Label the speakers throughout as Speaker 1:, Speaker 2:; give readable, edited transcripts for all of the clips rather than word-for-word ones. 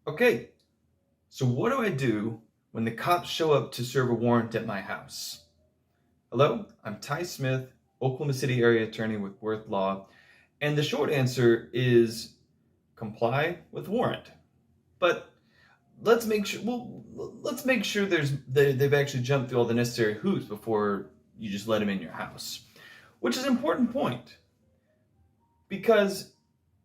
Speaker 1: Okay, so what do I do when the cops show up to serve a warrant at my house? Hello, I'm Ty Smith, Oklahoma City area attorney with Worth Law, and the short answer is comply with warrant. But let's make sure they've actually jumped through all the necessary hoops before you just let them in your house, which is an important point because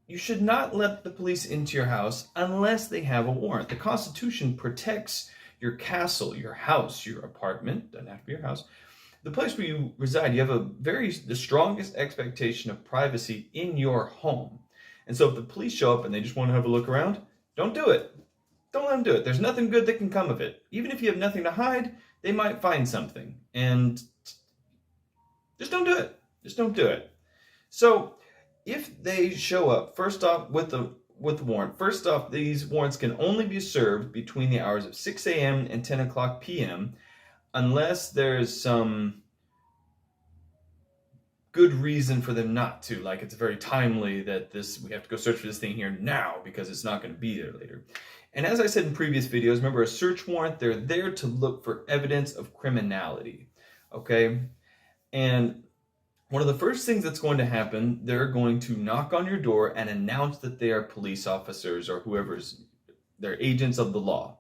Speaker 1: you should not let the police into your house unless they have a warrant. The Constitution protects your castle, your house, your apartment, doesn't have to be your house, the place where you reside. You have the strongest expectation of privacy in your home. And so if the police show up and they just want to have a look around, don't do it. Don't let them do it. There's nothing good that can come of it. Even if you have nothing to hide, they might find something. And just don't do it. Just don't do it. So if they show up, first off, with the warrant, first off, these warrants can only be served between the hours of 6 a.m. and 10 o'clock p.m. unless there's some good reason for them not to. Like it's very timely that we have to go search for this thing here now because it's not going to be there later. And as I said in previous videos, remember a search warrant, they're there to look for evidence of criminality, okay? And one of the first things that's going to happen, they're going to knock on your door and announce that they are police officers or they're agents of the law.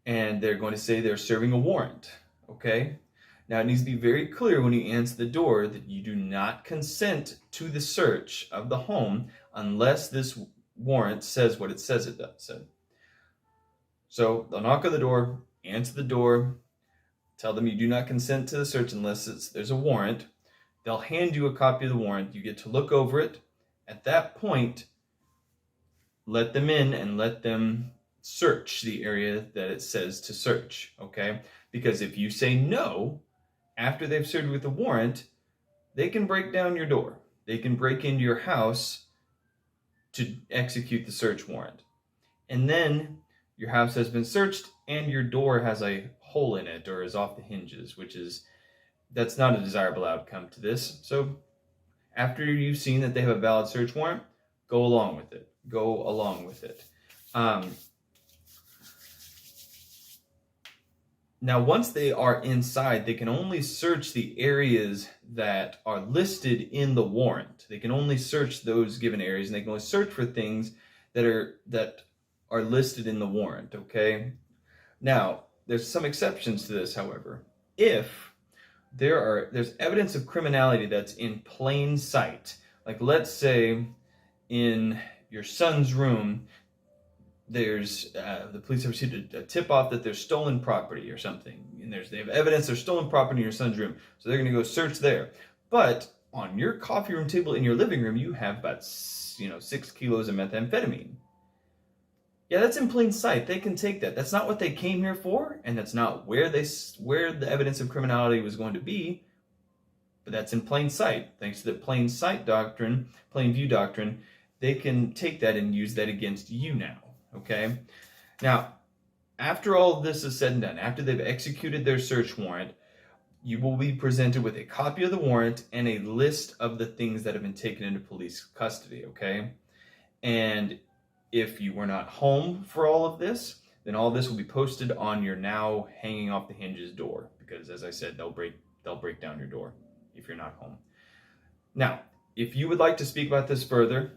Speaker 1: And they're going to say they're serving a warrant, okay? Now it needs to be very clear when you answer the door that you do not consent to the search of the home unless this warrant says what it says it does. So they'll knock on the door, answer the door, tell them you do not consent to the search unless there's a warrant. They'll hand you a copy of the warrant. You get to look over it. At that point, let them in and let them search the area that it says to search, okay? Because if you say no after they've served with the warrant, they can break down your door. They can break into your house to execute the search warrant. And then your house has been searched and your door has a hole in it or is off the hinges, that's not a desirable outcome to this. So after you've seen that they have a valid search warrant, go along with it. Go along with it. Now, once they are inside, they can only search the areas that are listed in the warrant. They can only search those given areas, and they can only search for things that are listed in the warrant, okay? Now, there's some exceptions to this, however. If there's evidence of criminality that's in plain sight, like let's say in your son's room, there's the police have received a tip-off that there's stolen property or something, and they have evidence there's stolen property in your son's room, so they're going to go search there. But on your coffee room table in your living room, you have about 6 kilos of methamphetamine. Yeah, that's in plain sight. They can take that. That's not what they came here for, and that's not where the evidence of criminality was going to be. But that's in plain sight. Thanks to the plain view doctrine, they can take that and use that against you now. Okay? Now, after all of this is said and done, after they've executed their search warrant, you will be presented with a copy of the warrant and a list of the things that have been taken into police custody, okay? And if you were not home for all of this, then all of this will be posted on your now hanging off the hinges door, because as I said, they'll break down your door if you're not home. Now, if you would like to speak about this further,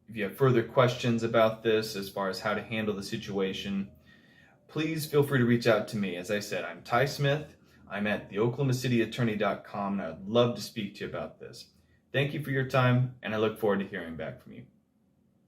Speaker 1: if you have further questions about this as far as how to handle the situation, please feel free to reach out to me. As I said, I'm Ty Smith. I'm at theoklahomacityaattorney.com, and I'd love to speak to you about this. Thank you for your time, and I look forward to hearing back from you.